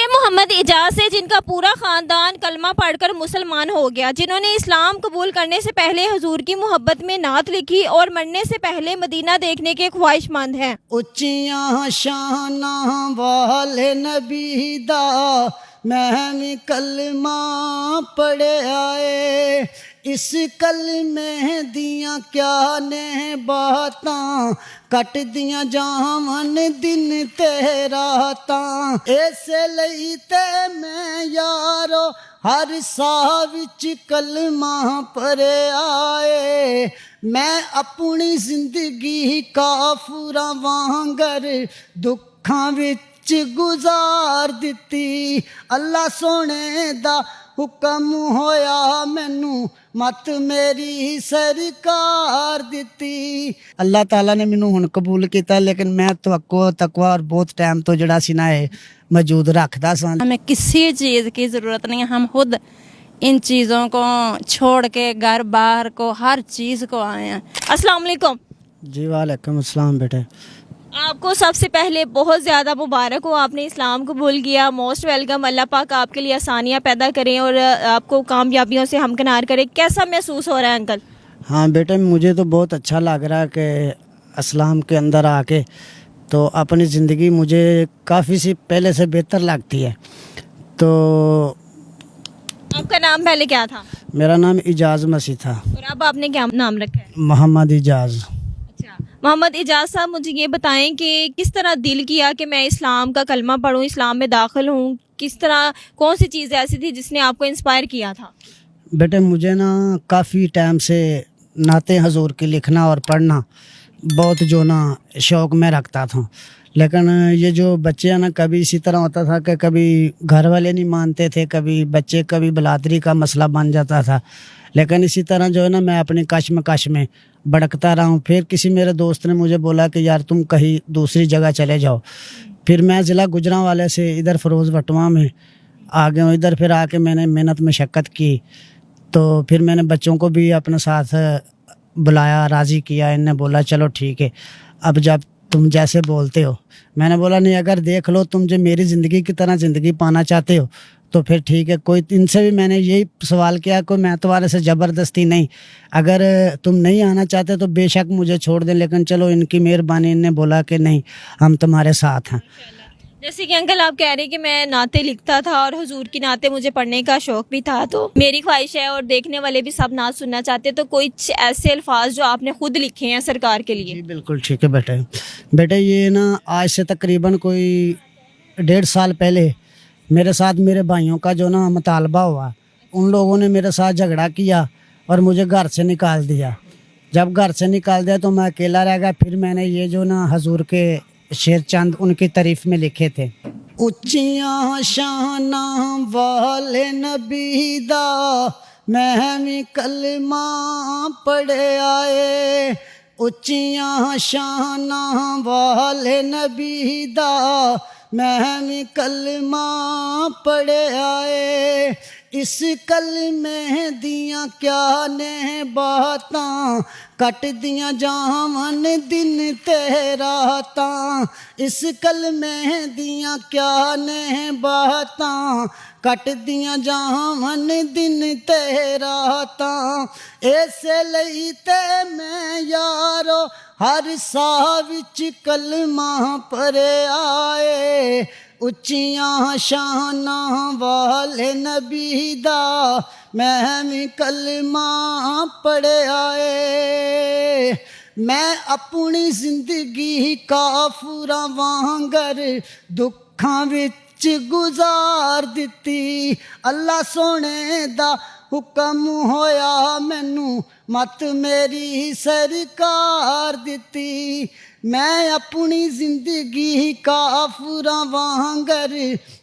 ये मोहम्मद इजाज है जिनका पूरा ख़ानदान कलमा पढ़कर मुसलमान हो गया, जिन्होंने इस्लाम कबूल करने से पहले हुजूर की मोहब्बत में नात लिखी और मरने से पहले मदीना देखने के ख्वाहिशमंद हैं। ਉੱਚੀਆਂ ਸ਼ਾਨਾਂ ਵਾਲੇ ਨਬੀ ਦਾ ਮੈਂ ਵੀ ਕਲਮਾ ਪੜਿਆ ਏ। ਇਸ ਕਲਮੇ ਦੀਆਂ ਕਿਆ ਨੇ ਬਾਤਾਂ ਕੱਟਦੀਆਂ ਜਾਵਨ ਦਿਨ ਤੇ ਰਾਤਾਂ। ਇਸ ਲਈ ਤੇ ਮੈਂ ਯਾਰੋ ਹਰ ਸਾਹ ਵਿੱਚ ਕਲਮਾ ਪੜਿਆ ਏ। ਮੈਂ ਆਪਣੀ ਜ਼ਿੰਦਗੀ ਕਾਫਰਾਂ ਵਾਂਗਰ ਦੁੱਖਾਂ ਵਿੱਚ ਗੁਜ਼ਾਰ ਦਿੱਤੀ। ਅੱਲਾ ਸੋਹਣੇ ਦਾ ਹੁਕਮ ਹੋਇਆ ਮੈਨੂੰ ਮਤ ਮੇਰੀ ਸਰਕਾਰ ਦਿੱਤੀ। ਅੱਲਾਹ ਤਾਲਾ ਨੇ ਮੈਨੂੰ ਹੁਣ ਕਬੂਲ ਕੀਤਾ, ਲੇਕਿਨ ਮੈਂ ਤਕਵਾ ਔਰ ਬਹੁਤ ਟਾਈਮ ਤੋਂ ਜਿਹੜਾ ਸੀ ਨਾ ਇਹ ਮੌਜੂਦ ਰੱਖਦਾ ਸਾਂ। हमें किसी चीज़ की ज़रूरत नहीं है, हम खुद इन चीज़ों को छोड़ के घर बाहर को हर चीज़ को आए हैं। अस्सलाम वालेकुम। जी वालेकुम अस्सलाम बेटे। आपको सबसे पहले बहुत ज़्यादा मुबारक हो, आपने इस्लाम कबूल किया। Most welcome. अल्लाह पाक आपके लिए आसानियाँ पैदा करें और आपको कामयाबियों से हमकिनार करें। कैसा महसूस हो रहा है अंकल? हाँ बेटे, मुझे तो बहुत अच्छा लग रहा है कि इस्लाम के अंदर आके तो अपनी ज़िंदगी मुझे काफ़ी सी पहले से बेहतर लगती है। तो आपका नाम पहले क्या था मेरा नाम इजाज़ मसीह था। और अब आपने क्या नाम रखा है? मोहम्मद इजाज़। अच्छा, मोहम्मद इजाज साहब, मुझे ये बताएं कि किस तरह दिल किया कि मैं इस्लाम का कलमा पढ़ूं, इस्लाम में दाखिल हूँ। किस तरह, कौन सी चीज़ ऐसी थी जिसने आपको इंस्पायर किया था? बेटे मुझे ना काफ़ी टाइम से नाते हजूर की लिखना और पढ़ना बहुत जो ना शौक़ में रखता था। लेकिन ये जो बच्चे हैं ना, कभी इसी तरह होता था कि कभी घर वाले नहीं मानते थे, कभी बलादरी का मसला बन जाता था। लेकिन इसी तरह जो है ना मैं अपनी कश्मकश में भड़कता रहा हूँ। फिर किसी मेरे दोस्त ने मुझे बोला कि यार तुम कहीं दूसरी जगह चले जाओ। फिर मैं ज़िला गुजरांवाले से इधर फिरोज़ वटवा में आ गया हूँ। इधर फिर आके मैंने मेहनत मशक्क़त की, तो फिर मैंने बच्चों को भी अपने साथ बुलाया, राज़ी किया। इनने बोला चलो ठीक है, अब जब तुम जैसे बोलते हो। मैंने बोला नहीं, अगर देख लो तुम जो मेरी ज़िंदगी की तरह ज़िंदगी पाना चाहते हो तो फिर ठीक है। कोई इनसे भी मैंने यही सवाल किया, कोई मैं तुम्हारे से ज़बरदस्ती नहीं, अगर तुम नहीं आना चाहते तो बेशक मुझे छोड़ दें, लेकिन चलो इनकी मेहरबानी, इनने बोला कि नहीं हम तुम्हारे साथ हैं। जैसे कि अंकल आप कह रहे हैं कि मैं नाते लिखता था और हुजूर की नाते मुझे पढ़ने का शौक़ भी था, तो मेरी ख्वाहिश है और देखने वाले भी सब नात सुनना चाहते हैं, तो कोई ऐसे अल्फाज जो आपने खुद लिखे हैं सरकार के लिए? जी बिल्कुल ठीक है बेटे ये ना आज से तकरीबन कोई 1.5 साल पहले मेरे साथ मेरे भाइयों का जो ना मुतालबा हुआ। उन लोगों ने मेरे साथ झगड़ा किया और मुझे घर से निकाल दिया। जब घर से निकाल दिया तो मैं अकेला रह गया। फिर मैंने ये जो ना हजूर के शेर चंद उनकी तारीफ में लिखे थे। ਉੱਚੀਆਂ ਸ਼ਾਨਾਂ ਵਾਲੇ ਨਬੀ ਦਾ ਮੈਂ ਵੀ ਕਲਮਾ ਪੜਿਆ ਏ। ਉੱਚੀਆਂ ਸ਼ਾਨਾਂ ਵਾਲੇ ਨਬੀ ਦਾ ਮੈਂ ਵੀ ਕਲਮਾ ਪੜਿਆ ਏ। ਇਸ ਕਲਮੇ ਦੀਆਂ ਕਿਆ ਨੇ ਬਾਤਾਂ ਕੱਟਦੀਆਂ ਜਾਵਨ ਦਿਨ ਤੇ ਰਾਤਾਂ। ਇਸ ਕਲਮੇ ਦੀਆਂ ਕਿਆ ਨੇ ਬਾਤਾਂ ਕੱਟਦੀਆਂ ਜਾਵਨ ਦਿਨ ਤੇ ਰਾਤਾਂ। ਇਸੇ ਲਈ ਤੇ ਮੈਂ ਯਾਰੋ ਹਰ ਸਾਹ ਵਿੱਚ ਕਲਮਾ ਪੜਿਆ ਏ। ਉੱਚੀਆਂ ਸ਼ਾਨਾਂ ਵਾਲੇ ਨਬੀ ਦਾ ਮੈਂ ਵੀ ਕਲਮਾ ਪੜਿਆ ਏ। ਮੈਂ ਆਪਣੀ ਜ਼ਿੰਦਗੀ ਕਾਫਰਾਂ ਵਾਂਗਰ ਦੁੱਖਾਂ ਵਿੱਚ ਗੁਜ਼ਾਰ ਦਿੱਤੀ। ਅੱਲਾ ਸੋਹਣੇ ਦਾ ਹੁਕਮ ਹੋਇਆ ਮੈਨੂੰ ਮਤ ਮੇਰੀ ਸਰਕਾਰ ਦਿੱਤੀ। ਮੈਂ ਆਪਣੀ ਜ਼ਿੰਦਗੀ ਕਾਫਰਾਂ ਵਾਂਗਰ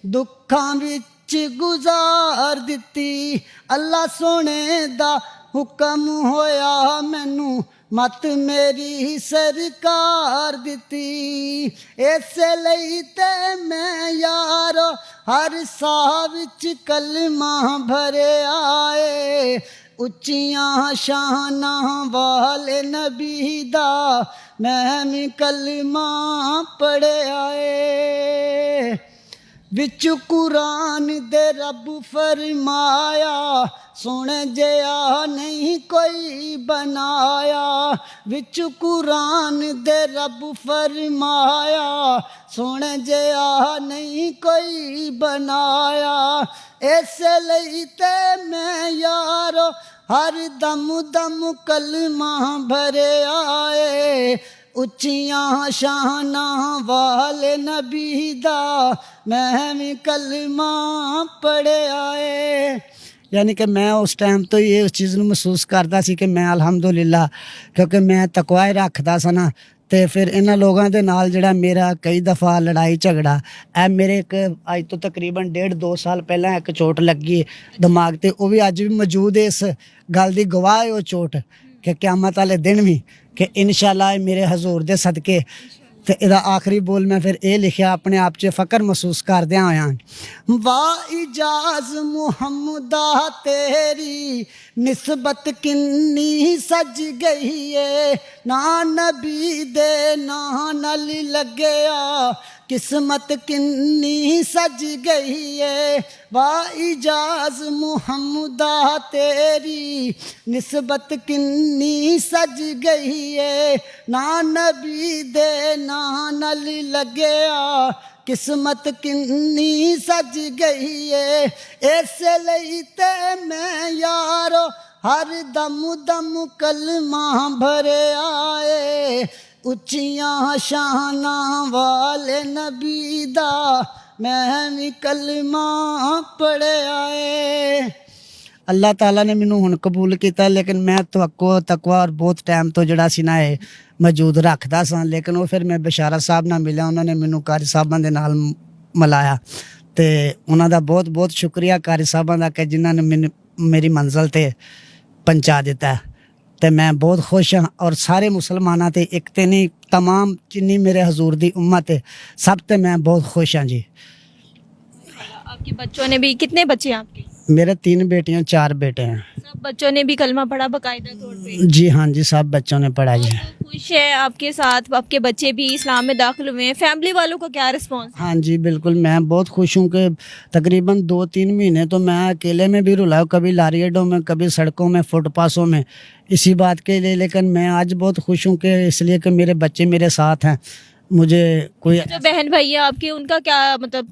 ਦੁੱਖਾਂ ਵਿੱਚ ਗੁਜ਼ਾਰ ਦਿੱਤੀ। ਅੱਲਾ ਸੋਹਣੇ ਦਾ ਹੁਕਮ ਹੋਇਆ ਮੈਨੂੰ ਮਤ ਮੇਰੀ ਸਰਕਾਰ ਦਿੱਤੀ। ਇਸੇ ਲਈ ਤੇ ਮੈਂ ਯਾਰੋ ਹਰ ਸਾਹ ਵਿੱਚ ਕਲਮਾ ਭਰਿਆ ਏ। ਉੱਚੀਆਂ ਸ਼ਾਨਾਂ ਵਾਲੇ ਨਬੀ ਦਾ ਮੈਂ ਵੀ ਕਲਮਾ ਪੜਿਆ ਏ। विच कुरान दे रब फरमाया सोने जिया नहीं कोई बनाया विच कुरान दे रब फरमाया सोने जिया नहीं कोई बनाया इसे लई ते मैं यारो हर दम दम कलमा भरे आए उच्चियां शानां वाले नबी दा मैं भी कलमा पढ़े आए। यानी कि मैं उस टाइम तो ये उस चीज़ ਨੂੰ ਮਹਿਸੂਸ ਕਰਦਾ ਸੀ ਕਿ ਮੈਂ ਅਲਹਮਦੁਲਿਲਾ ਕਿਉਂਕਿ ਮੈਂ ਤਕਵਾ ਹੀ ਰੱਖਦਾ ਸੀ ਨਾ ਤੇ ਫਿਰ ਇਹਨਾਂ ਲੋਕਾਂ ਦੇ ਨਾਲ ਜਿਹੜਾ ਮੇਰਾ ਕਈ ਦਫਾ ਲੜਾਈ ਝਗੜਾ ਇਹ ਮੇਰੇ ਇੱਕ ਅੱਜ ਤੋਂ ਤਕਰੀਬਨ 1.5-2 ਸਾਲ ਪਹਿਲਾਂ ਇੱਕ ਚੋਟ ਲੱਗੀ ਦਿਮਾਗ ਤੇ ਉਹ ਵੀ ਅੱਜ ਵੀ ਮੌਜੂਦ ਹੈ ਇਸ ਗੱਲ ਦੀ ਗਵਾਹ ਹੈ ਉਹ ਚੋਟ ਕਿ ਕਿਆਮਤ ਵਾਲੇ ਦਿਨ ਵੀ ਕਿ ਇਨਸ਼ਾਅੱਲਾ ਮੇਰੇ ਹਜ਼ੂਰ ਦੇ ਸਦਕੇ ਤੇ ਇਹਦਾ ਆਖਰੀ ਬੋਲ ਮੈਂ ਫਿਰ ਇਹ ਲਿਖਿਆ ਆਪਣੇ ਆਪ 'ਚ ਫਕਰ ਮਹਿਸੂਸ ਕਰਦਿਆਂ ਹੋਇਆਂ ਵਾਹ ਇਜਾਜ਼ ਮੁਹੰਮਦਾ ਤੇਰੀ ਨਿਸਬਤ ਕਿੰਨੀ ਸਜ ਗਈ ਏ ਨਾ ਨਬੀ ਦੇ ਨਾਂ ਨਾਲ ਲੱਗਿਆ किस्मत किन्नी सज गई है वाह इजाज मुहम्मदा तेरी निस्बत किन्नी सज गई है ना नबी दे ना नल लगया किस्मत किन्नी सज गई है इसे लई ते मैं यारो हर दम दम कलमा भरे आए ਉੱਚੀਆਂ ਸ਼ਾਨਾਂ ਵਾਲੇ ਨਬੀ ਦਾ ਮੈਂ ਵੀ ਕਲਮਾ ਪੜਿਆ ਏ ਅੱਲਾਹ ਤਾਲਾ ਨੇ ਮੈਨੂੰ ਹੁਣ ਕਬੂਲ ਕੀਤਾ ਲੇਕਿਨ ਮੈਂ ਤਕਵਾ ਔਰ ਬਹੁਤ ਟਾਈਮ ਤੋਂ ਜਿਹੜਾ ਸੀ ਨਾ ਇਹ ਮੌਜੂਦ ਰੱਖਦਾ ਸਾਂ ਲੇਕਿਨ ਉਹ ਫਿਰ ਮੈਂ ਬਸ਼ਾਰਤ ਸਾਹਿਬ ਨਾਲ ਮਿਲਿਆ ਉਹਨਾਂ ਨੇ ਮੈਨੂੰ ਕਾਰੀ ਸਾਹਿਬਾਂ ਦੇ ਨਾਲ ਮਿਲਾਇਆ ਤੇ ਉਹਨਾਂ ਦਾ ਬਹੁਤ ਬਹੁਤ ਸ਼ੁਕਰੀਆ ਕਾਰੀ ਸਾਹਿਬਾਂ ਦਾ ਕਿ ਜਿਨ੍ਹਾਂ ਨੇ ਮੈਨੂੰ ਮੇਰੀ ਮੰਜ਼ਿਲ ਤੇ ਪਹੁੰਚਾ ਦਿੱਤਾ ਤੇ ਮੈਂ ਬਹੁਤ ਖੁਸ਼ ਹਾਂ ਔਰ ਸਾਰੇ ਮੁਸਲਮਾਨਾਂ ਤੇ ਇੱਕ ਤੇ ਨਹੀਂ तमाम जिन्नी मेरे हजूर दी उम्मत है सब ते मैं बहुत खुश हाँ जी। आपके बच्चों ने भी कितने बच्चे हैं आपके? मेरे 3 बेटियां 4 बेटे हैं। सब बच्चों ने भी कलमा पढ़ा बाकायदा तौर पे? जी हाँ जी सब बच्चों ने पढ़ा जी। खुश है आपके साथ आपके बच्चे भी इस्लाम में दाखिल हुए हैं, फैमिली वालों का क्या रिस्पॉन्स? हाँ जी बिल्कुल मैं बहुत खुश हूँ कि तकरीबन 2-3 महीने तो मैं अकेले में भी रुला हूँ कभी लारियडों में कभी सड़कों में फुटपाथों में इसी बात के लिए लेकिन मैं आज बहुत खुश हूँ कि इसलिए कि मेरे बच्चे मेरे साथ हैं मुझे कोई जो बहन भाई है आपके उनका क्या मतलब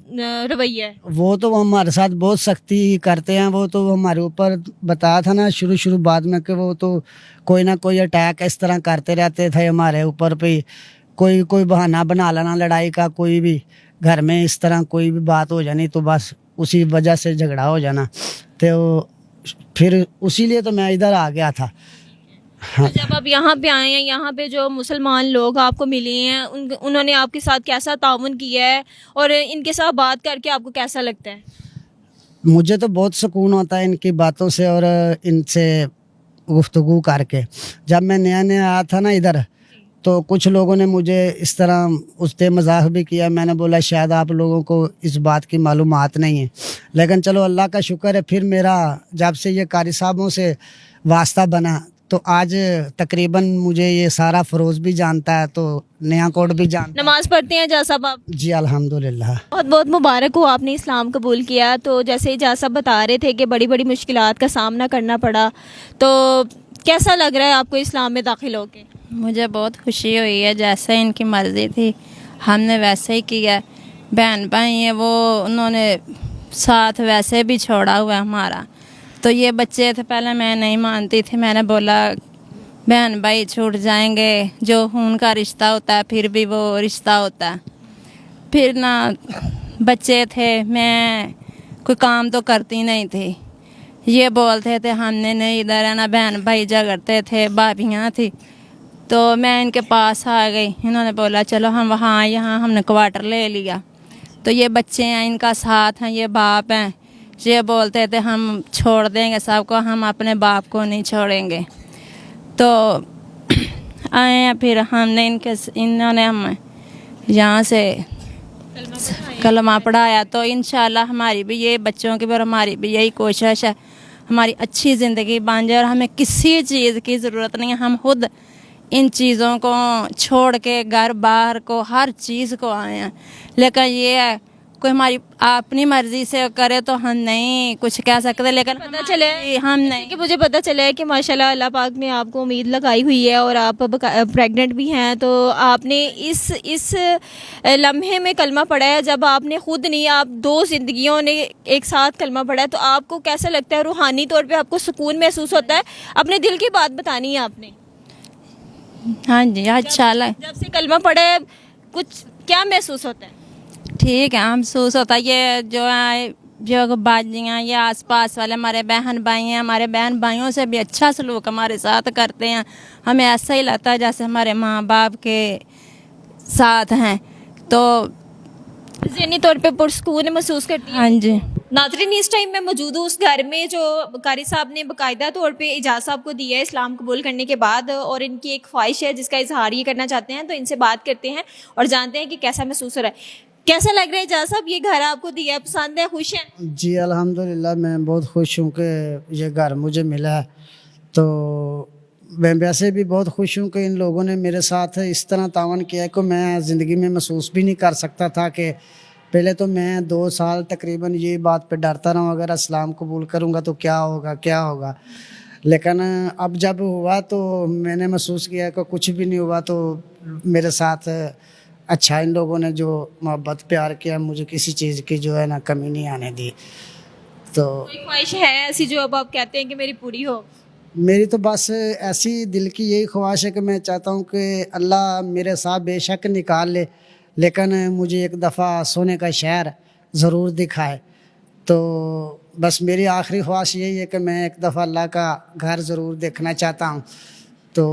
रवैया है? वो तो हमारे साथ बहुत सख्ती करते हैं वो तो हमारे ऊपर बताया था ना शुरू बाद में कि वो तो कोई ना कोई अटैक इस तरह करते रहते थे हमारे ऊपर पे कोई बहाना बना लेना लड़ाई का कोई भी घर में इस तरह कोई भी बात हो जानी तो बस उसी वजह से झगड़ा हो जाना तो फिर उसी लिए तो मैं इधर आ गया था। हाँ। तो जब आप यहाँ पे आए हैं यहाँ पे जो मुसलमान लोग आपको मिले हैं उन्होंने आपके साथ कैसा ताउन किया है और इनके साथ बात करके आपको कैसा लगता है? मुझे तो बहुत सुकून होता है इनकी बातों से और इनसे गुफ्तगू करके। जब मैं नया आया था ना इधर तो कुछ लोगों ने मुझे इस तरह उस पे मजाक भी किया मैंने बोला शायद आप लोगों को इस बात की मालूमात नहीं है लेकिन चलो अल्लाह का शुक्र है फिर मेरा जब से ये कारी साहबों से वास्ता बना तो आज तकरीबन मुझे ये सारा फरोज भी जानता है तो नया कोट भी जानता। नमाज पढ़ते हैं जा साहब आप? जी अल्हम्दुलिल्लाह। बहुत बहुत मुबारक हो आपने इस्लाम कबूल किया। तो जैसे जा साहब बता रहे थे कि बड़ी बड़ी मुश्किलात का सामना करना पड़ा तो कैसा लग रहा है आपको इस्लाम में दाखिल होके? मुझे बहुत खुशी हुई है जैसे इनकी मर्ज़ी थी हमने वैसे ही किया। बहन भाई है वो उन्होंने साथ वैसे भी छोड़ा हुआ है हमारा। तो ये बच्चे थे पहले मैं नहीं मानती थी मैंने बोला बहन भाई छूट जाएंगे जो खून का रिश्ता होता है फिर भी वो रिश्ता होता है। फिर ना बच्चे थे मैं कोई काम तो करती नहीं थी ये बोलते थे हमने नहीं इधर है ना बहन भाई झगड़ते थे भाभियाँ थी तो मैं इनके पास आ गई इन्होंने बोला चलो हम वहाँ यहाँ हमने क्वार्टर ले लिया। तो ये बच्चे हैं इनका साथ हैं ये बाप हैं ये बोलते थे हम छोड़ देंगे सबको हम अपने बाप को नहीं छोड़ेंगे। तो आए हैं फिर हमने इन्होंने हम यहाँ से कलमा पढ़ाया तो इंशाल्लाह हमारी भी ये बच्चों की और हमारी भी यही कोशिश है हमारी अच्छी ज़िंदगी बन जाए और हमें किसी चीज़ की ज़रूरत नहीं है हम खुद इन चीज़ों को छोड़ के घर बाहर को हर चीज़ को आए हैं। लेकिन ये है कोई हमारी अपनी मर्जी से करे तो हम नहीं कुछ कह सकते, लेकिन पता चला है हम नहीं। कि मुझे पता चला है कि माशाल्लाह अल्लाह पाक ने आपको उम्मीद लगाई हुई है और आप प्रेग्नेंट भी हैं, तो आपने इस लम्हे में कलमा पढ़ा है। जब आपने खुद नहीं, आप 2 जिंदगियों ने एक साथ कलमा पढ़ा है, तो आपको कैसा लगता है? रूहानी तौर पे आपको सुकून महसूस होता है? अपने दिल की बात बतानी है आपने। हाँ जी अच्छा लग जब से कलमा पढ़ा है कुछ क्या महसूस होता है? ठीक है महसूस होता है। ये जो है जो बाजियाँ ये आसपास वाले हमारे बहन भाई हैं, हमारे बहन भाइयों से भी अच्छा सलूक हमारे साथ करते हैं। हमें ऐसा ही लगता है जैसे हमारे माँ बाप के साथ हैं, तो ज़हनी तौर पे पुरस्कून महसूस करती है। हाँ जी। नाज़रीन, इस टाइम मैं मौजूद हूँ उस घर में जो कारी साहब ने बाकायदा तौर पे इजाज़त साहब को दिया है इस्लाम कबूल करने के बाद, और इनकी एक ख्वाहिश है जिसका इजहार ये करना चाहते हैं। तो इनसे बात करते हैं और जानते हैं कि कैसा महसूस हो रहा है। कैसा लग रहा है इजाज़त साहब, ये घर आपको दिया है, पसंद है, खुश हैं? जी अल्हम्दुलिल्लाह, मैं बहुत खुश हूँ कि ये घर मुझे मिला है। तो मैं वैसे भी बहुत खुश हूँ कि इन लोगों ने मेरे साथ इस तरह तावन किया है कि मैं ज़िंदगी में महसूस भी नहीं कर सकता था। कि पहले तो मैं 2 साल तकरीबन ये बात पे डरता रहा, अगर इस्लाम कबूल करूँगा तो क्या होगा क्या होगा। लेकिन अब जब हुआ तो मैंने महसूस किया कि कुछ भी नहीं हुआ। तो मेरे साथ अच्छा इन लोगों ने जो मोहब्बत प्यार किया, मुझे किसी चीज़ की जो है ना कमी नहीं आने दी। तो कोई ख्वाहिश है ऐसी जो अब आप कहते हैं कि मेरी पूरी हो? मेरी तो बस ऐसी दिल की यही ख्वाहिश है कि मैं चाहता हूँ कि अल्लाह मेरे साथ बेशक निकाल ले, लेकिन मुझे एक दफ़ा सोने का शहर ज़रूर दिखाए। तो बस मेरी आखिरी ख्वाहिश यही है कि मैं एक दफ़ा अल्लाह का घर ज़रूर देखना चाहता हूँ। तो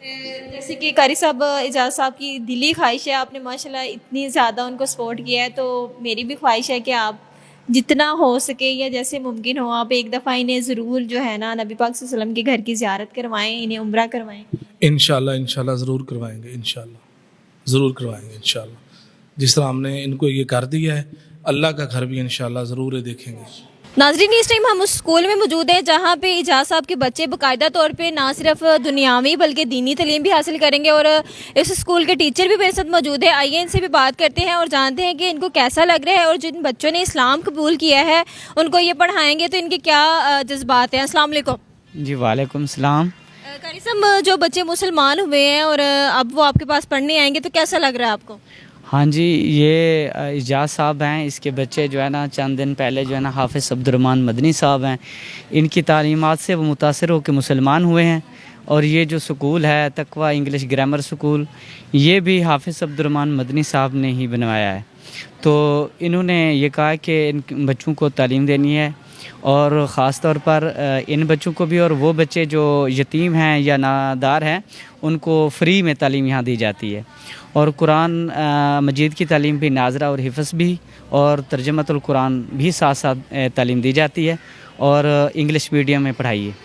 जैसे कि कारी साहब, इजाज़त साहब की दिली ख्वाहिश है, आपने माशाल्लाह इतनी ज़्यादा उनको सपोर्ट किया है, तो मेरी भी ख्वाहिश है कि आप जितना हो सके या जैसे मुमकिन हो आप एक दफ़ा इन्हें ज़रूर जो है ना नबी पाक सल्लल्लाहु अलैहि वसल्लम के घर की ज़ियारत करवाएं, इन्हें उम्रा करवाएं। इंशाल्लाह ज़रूर करवाएंगे, इंशाल्लाह ज़रूर करवाएंगे इंशाल्लाह। जिस तरह हमने इनको ये कर दिया है, अल्लाह का घर भी इंशाल्लाह ज़रूर देखेंगे। नाज़रीन, इस टाइम हम उस स्कूल में मौजूद हैं जहाँ पे इजाज़त साहब के बच्चे बाकायदा तौर पे ना सिर्फ दुनियावी बल्कि दीनी तालीम भी हासिल करेंगे, और इस स्कूल के टीचर भी मेरे साथ मौजूद है। आइए इनसे भी बात करते हैं और जानते हैं कि इनको कैसा लग रहा है, और जिन बच्चों ने इस्लाम कबूल किया है उनको ये पढ़ाएंगे तो इनके क्या जज्बात हैं। अस्सलाम वालेकुम। जी वालेकुम सलाम। कारी साहब, जो बच्चे मुसलमान हुए हैं और अब वो आपके पास पढ़ने आएंगे तो कैसा लग रहा है आपको? हाँ जी, ये इजाज़ साहब हैं, इसके बच्चे जो है ना चंद दिन पहले जो है ना हाफिज़ अब्दुर्रहमान मदनी साहब हैं, इनकी तालीमात से वो मुतासर होकर मुसलमान हुए हैं। और ये जो स्कूल है तकवा इंग्लिश ग्रामर स्कूल, ये भी हाफिज़ अब्दुर्रहमान मदनी साहब ने ही बनवाया है। तो इन्होंने ये कहा कि इन बच्चों को तालीम देनी है, और ख़ास तौर पर इन बच्चों को भी, और वो बच्चे जो यतीम हैं या नादार हैं उनको फ़्री में तालीम यहाँ दी जाती है। और कुरान मजीद की तालीम भी, नाज़रा और हिफ़्ज़ भी, और तर्जमतुल कुरान भी साथ साथ तालीम दी जाती है, और इंग्लिश मीडियम में पढ़ाई है।